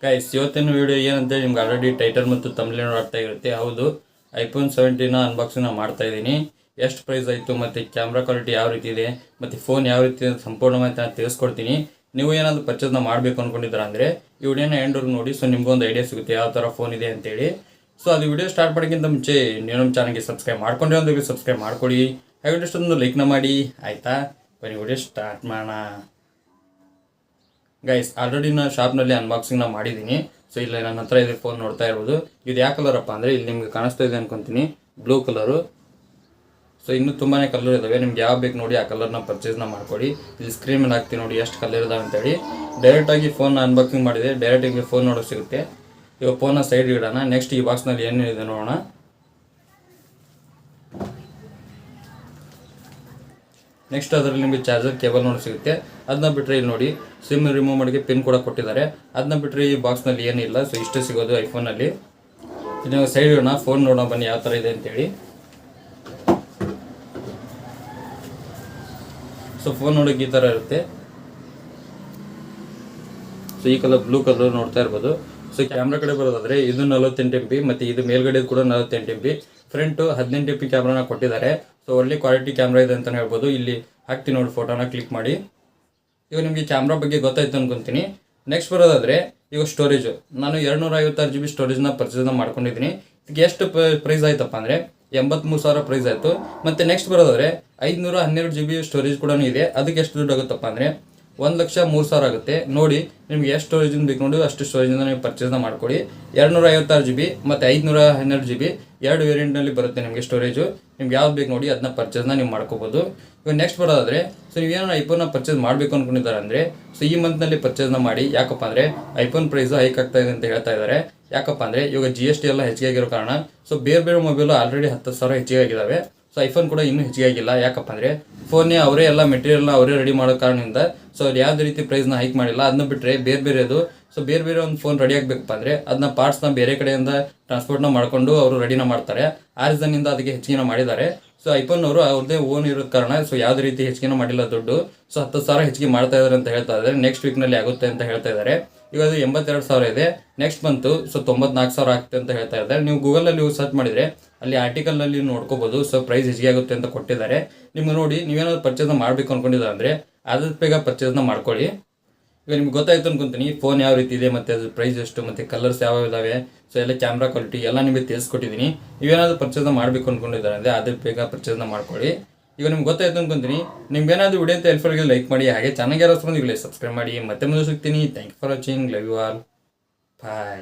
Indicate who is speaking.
Speaker 1: Guys ಇವತ್ತಿನ video ಏನಂತೇಳಿ ನಿಮ್ಗೆ ಆಲ್ರೆಡಿ ಟೈಟಲ್ ಮತ್ತು ತಮಿಳಿನ ಅರ್ಥ ಇರುತ್ತೆ. ಹೌದು, ಐಫೋನ್ 17 ಅನ್ಬಾಕ್ಸಿಂಗ್ ಮಾಡ್ತಾ ಇದ್ದೀನಿ. ಎಷ್ಟು ಪ್ರೈಸ್ ಆಯಿತು ಮತ್ತು ಕ್ಯಾಮ್ರಾ ಕ್ವಾಲಿಟಿ ಯಾವ ರೀತಿ ಇದೆ ಮತ್ತು ಫೋನ್ ಯಾವ ರೀತಿ ಇದೆ ಸಂಪೂರ್ಣವಾಗಿ ನಾನು ತಿಳಿಸ್ಕೊಡ್ತೀನಿ. ನೀವು ಏನಾದರೂ ಪರ್ಚೇಸ್ನ ಮಾಡಬೇಕು ಅಂದ್ಕೊಂಡಿದ್ದೀರಾ ಅಂದರೆ ಈ ವಿಡಿಯೋನ ಎಂಡ್ವರೆಗೂ ನೋಡಿ. ಸೊ ನಿಮ್ಗೊಂದು ಐಡಿಯಾ ಸಿಗುತ್ತೆ ಯಾವ ಥರ ಫೋನ್ ಇದೆ ಅಂತೇಳಿ. ಸೊ ಅದು ವಿಡಿಯೋ ಸ್ಟಾರ್ಟ್ ಮಾಡೋಕ್ಕಿಂತ ಮುಂಚೆ ನೀವು ನಮ್ಮ ಚಾನಲ್ಗೆ ಸಬ್ಸ್ಕ್ರೈಬ್ ಮಾಡ್ಕೊಂಡ್ರೆ ಒಂದು ಸಬ್ಸ್ಕ್ರೈಬ್ ಮಾಡ್ಕೊಳ್ಳಿ, ಹಾಗೆ ಇಷ್ಟೊಂದು ಲೈಕ್ನ ಮಾಡಿ ಆಯಿತಾ. ಬನ್ನಿ ವಿಡಿಯೋ ಸ್ಟಾರ್ಟ್ ಮಾಡೋಣ. ಗೈಸ್ ಆಲ್ರೆಡಿ ನಾನು ಶಾಪ್ನಲ್ಲಿ ಅನ್ಬಾಕ್ಸಿಂಗ್ನ ಮಾಡಿದ್ದೀನಿ. ಸೊ ಇಲ್ಲ ನನ್ನ ಹತ್ರ ಇದೆ ಫೋನ್ ನೋಡ್ತಾ ಇರ್ಬೋದು. ಇದು ಯಾವ ಕಲರಪ್ಪ ಅಂದರೆ ಇಲ್ಲಿ ನಿಮ್ಗೆ ಕಾಣಿಸ್ತಾ ಇದೆ ಅನ್ಕೊತೀನಿ, ಬ್ಲೂ ಕಲರು. ಸೊ ಇನ್ನೂ ತುಂಬಾ ಕಲರ್ ಇದ್ದಾವೆ, ನಿಮ್ಗೆ ಯಾವ ಬೇಕು ನೋಡಿ ಆ ಕಲರ್ನ ಪರ್ಚೇಸ್ನ ಮಾಡ್ಕೊಳ್ಳಿ. ಇಲ್ಲಿ ಸ್ಕ್ರೀನ್ ಮೇಲೆ ಹಾಕ್ತೀನಿ ನೋಡಿ ಎಷ್ಟು ಕಲರ್ ಇದಾವೆ ಅಂತೇಳಿ. ಡೈರೆಕ್ಟಾಗಿ ಫೋನ್ ಅನ್ಬಾಕ್ಸಿಂಗ್ ಮಾಡಿದೆ, ಡೈರೆಕ್ಟಾಗಿ ಫೋನ್ ನೋಡೋಕೆ ಸಿಗುತ್ತೆ. ಇವಾಗ ಫೋನ್ನ ಸೈಡ್ ಇಡೋಣ. ನೆಕ್ಸ್ಟ್ ಈ ಬಾಕ್ಸ್ನಲ್ಲಿ ಏನಿದೆ ನೋಡೋಣ. ನೆಕ್ಸ್ಟ್ ಅದರಲ್ಲಿ ನಿಮಗೆ ಚಾರ್ಜರ್ ಕೇಬಲ್ ನೋಡಿ ಸಿಗುತ್ತೆ. ಅದನ್ನ ಬಿಟ್ಟರೆ ಇಲ್ಲಿ ನೋಡಿ ಸಿಮ್ ರಿಮೂವ್ ಮಾಡೋಕ್ಕೆ ಪಿನ್ ಕೂಡ ಕೊಟ್ಟಿದ್ದಾರೆ. ಅದನ್ನ ಬಿಟ್ಟರೆ ಈ ಬಾಕ್ಸ್ನಲ್ಲಿ ಏನಿಲ್ಲ. ಸೊ ಇಷ್ಟೇ ಸಿಗೋದು ಐಫೋನಲ್ಲಿ. ಇನ್ನು ಸೈಡ್ ಇಡೋಣ, ಫೋನ್ ನೋಡೋಣ ಬನ್ನಿ ಯಾವ ಥರ ಇದೆ ಅಂತೇಳಿ. ಸೊ ಫೋನ್ ನೋಡೋಕೆ ಈ ಥರ ಇರುತ್ತೆ. ಸೊ ಈ ಕಲರ್ ಬ್ಲೂ ಕಲರ್ ನೋಡ್ತಾ ಇರ್ಬೋದು. ಸೊ ಕ್ಯಾಮ್ರಾ ಕಡೆ ಬರೋದಾದ್ರೆ ಇದು 48 MP ಮತ್ತು ಇದು ಮೇಲ್ಗಡೆ ಕೂಡ 48 MP. ಫ್ರಂಟು 18 MP ಕ್ಯಾಮ್ರಾನ ಕೊಟ್ಟಿದ್ದಾರೆ. ಸೊ ಒಳ್ಳೆ ಕ್ವಾಲಿಟಿ ಕ್ಯಾಮ್ರಾ ಇದೆ ಅಂತಲೇ ಹೇಳ್ಬೋದು. ಇಲ್ಲಿ ಹಾಕ್ತೀನಿ ನೋಡಿ, ಫೋಟೋನ ಕ್ಲಿಕ್ ಮಾಡಿ. ಇವಾಗ ನಿಮಗೆ ಕ್ಯಾಮ್ರಾ ಬಗ್ಗೆ ಗೊತ್ತಾಯ್ತು ಅನ್ಕೊತೀನಿ. ನೆಕ್ಸ್ಟ್ ಬರೋದಾದರೆ ಇವಾಗ ಸ್ಟೋರೇಜು ನಾನು 256 GB ಸ್ಟೋರೇಜ್ನ ಪರ್ಚೇಸ್ನ ಮಾಡ್ಕೊಂಡಿದ್ದೀನಿ. ಇದಕ್ಕೆ ಎಷ್ಟು ಪ್ರೈಸ್ ಆಯ್ತಪ್ಪ ಅಂದರೆ 83,000 ಪ್ರೈಸ್ ಆಯಿತು. ಮತ್ತು ನೆಕ್ಸ್ಟ್ ಬರೋದಾದರೆ 512 GB ಸ್ಟೋರೇಜ್ ಕೂಡ ಇದೆ. ಅದಕ್ಕೆ ಎಷ್ಟು ದುಡ್ಡು ಆಗುತ್ತಪ್ಪ ಅಂದರೆ 1,03,000 ಆಗುತ್ತೆ. ನೋಡಿ ನಿಮ್ಗೆ ಎಷ್ಟು ಸ್ಟೋರೇಜಿಂದ ಬೇಕು ನೋಡಿ ಅಷ್ಟು ಸ್ಟೋರೇಜಿಂದ ನೀವು ಪರ್ಚೇಸ್ನ ಮಾಡ್ಕೊಳ್ಳಿ. 256 GB ಮತ್ತು 512 GB ಎರಡು ವೇರಿಯಂಟ್ನಲ್ಲಿ ಬರುತ್ತೆ ನಿಮಗೆ ಸ್ಟೋರೇಜು. ನಿಮ್ಗೆ ಯಾವ್ದು ಬೇಕು ನೋಡಿ ಅದನ್ನ ಪರ್ಚೇಸ್ನ ನೀವು ಮಾಡ್ಕೋಬೋದು. ಇವಾಗ ನೆಕ್ಸ್ಟ್ ಬರೋದಾದರೆ ಸೊ ನೀವೇನೋ ಐಫೋನ್ನ ಪರ್ಚೇಸ್ ಮಾಡಬೇಕು ಅಂದ್ಕೊಂಡಿದ್ದಾರೆ ಅಂದರೆ ಸೊ ಈ ಮಂತ್ನಲ್ಲಿ ಪರ್ಚೇಸ್ನ ಮಾಡಿ. ಯಾಕಪ್ಪ ಅಂದರೆ ಐಫೋನ್ ಪ್ರೈಸು ಹೈಕ್ ಆಗ್ತಾ ಇದೆ ಅಂತ ಹೇಳ್ತಾ ಇದ್ದಾರೆ. ಯಾಕಪ್ಪ ಅಂದರೆ ಇವಾಗ GST ಎಲ್ಲ ಹೆಚ್ಚಿಗೆ ಆಗಿರೋ ಕಾರಣ ಸೊ ಬೇರೆ ಮೊಬೈಲು ಆಲ್ರೆಡಿ 10,000 ಹೆಚ್ಚಿಗೆ ಆಗಿದ್ದಾವೆ. ಸೊ ಐಫೋನ್ ಕೂಡ ಇನ್ನೂ ಹೆಚ್ಚಿಗೆ ಆಗಿಲ್ಲ. ಯಾಕಪ್ಪ ಅಂದರೆ ಫೋನ್ನೇ ಅವರೇ ಎಲ್ಲ ಮೆಟೀರಿಯಲ್ನ ಅವರೇ ರೆಡಿ ಮಾಡೋ ಕಾರಣದಿಂದ ಸೊ ಅವ್ರು ಯಾವುದೇ ರೀತಿ ಪ್ರೈಸ್ನ ಹೈಕ್ ಮಾಡಿಲ್ಲ. ಅದನ್ನ ಬಿಟ್ಟರೆ ಬೇರೆದು ಸೊ ಬೇರೆ ಒಂದು ಫೋನ್ ರೆಡಿ ಆಗಬೇಕಪ್ಪ ಅಂದರೆ ಅದನ್ನ ಪಾರ್ಟ್ಸ್ನ ಬೇರೆ ಕಡೆಯಿಂದ ಟ್ರಾನ್ಸ್ಪೋರ್ಟ್ನ ಮಾಡಿಕೊಂಡು ಅವರು ರೆಡಿನ ಮಾಡ್ತಾರೆ. ಆ ರೀಸನ್ನಿಂದ ಅದಕ್ಕೆ ಹೆಚ್ಚಿಗೆ ಮಾಡಿದ್ದಾರೆ. ಸೊ ಐಫೋನ್ ಅವರು ಅವ್ರದ್ದೇ ಓನ್ ಇರೋ ಕಾರಣ ಸೊ ಯಾವುದೇ ರೀತಿ ಹೆಚ್ಚಿಗೆ ಮಾಡಿಲ್ಲ ದುಡ್ಡು. ಸೊ 10,000 ಹೆಚ್ಚಿಗೆ ಮಾಡ್ತಾ ಇದ್ದಾರೆ ಅಂತ ಹೇಳ್ತಾ ಇದ್ದಾರೆ. ನೆಕ್ಸ್ಟ್ ವೀಕ್ನಲ್ಲಿ ಆಗುತ್ತೆ ಅಂತ ಹೇಳ್ತಾ ಇದ್ದಾರೆ. ಈಗ ಅದು 82,000 ಇದೆ. ನೆಕ್ಸ್ಟ್ ಬಂತು ಸೊ 94,000 ಆಗುತ್ತೆ ಅಂತ ಹೇಳ್ತಾ ಇದ್ದಾರೆ. ನೀವು ಗೂಗಲಲ್ಲಿ ಸರ್ಚ್ ಮಾಡಿದರೆ ಅಲ್ಲಿ ಆರ್ಟಿಕಲ್ನಲ್ಲಿ ನೋಡ್ಕೋಬೋದು. ಸೊ ಪ್ರೈಸ್ ಹೆಚ್ಚಿಗೆ ಆಗುತ್ತೆ ಅಂತ ಕೊಟ್ಟಿದ್ದಾರೆ. ನಿಮ್ಗೆ ನೋಡಿ ನೀವೇನಾದ್ರು ಪರ್ಚೇಸ್ನ ಮಾಡಬೇಕು ಅಂದ್ಕೊಂಡಿದ್ದಾರೆ ಅಂದರೆ ಆದಷ್ಟು ಬೇಗ ಪರ್ಚೇಸ್ನ ಮಾಡ್ಕೊಳ್ಳಿ. ಈಗ ನಿಮ್ಗೆ ಗೊತ್ತಾಯ್ತು ಅನ್ಕೊಂತೀನಿ ಫೋನ್ ಯಾವ ರೀತಿ ಇದೆ ಮತ್ತು ಅದು ಪ್ರೈಸ್ ಎಷ್ಟು ಮತ್ತು ಕಲರ್ಸ್ ಯಾವ ಇದ್ದಾವೆ. ಸೊ ಎಲ್ಲ ಕ್ಯಾಮ್ರಾ ಕ್ವಾಲಿಟಿ ಎಲ್ಲ ನಿಮಗೆ ತಿಳಿಸ್ಕೊಟ್ಟಿದ್ದೀನಿ. ನೀವೇನಾದರೂ ಪರ್ಚೇಸ್ನ ಮಾಡಬೇಕು ಅಂದ್ಕೊಂಡಿದ್ದಾರೆ ಅಂದರೆ ಆದಷ್ಟು ಬೇಗ ಪರ್ಚೇಸ್ನ ಮಾಡ್ಕೊಳ್ಳಿ. ಈಗ ನಿಮ್ಗೆ ಗೊತ್ತಾಯ್ತು ಅನ್ಕೊಂತೀನಿ. ನಿಮ್ಗೇನಾದರೂ ವಿಡಿಯೋ ಅಂತ ಹೆಲ್ಪ್ಫುಲ್ಗೆ ಲೈಕ್ ಮಾಡಿ, ಹಾಗೆ ಚೆನ್ನಾಗಿ ಯಾರು ಬಂದಿರಲಿ ಸಬ್ಸ್ಕ್ರೈಬ್ ಮಾಡಿ. ಮತ್ತೆ ಮುಂದೆ ಸಿಗ್ತೀನಿ. Thank you for watching. Love you all. Bye.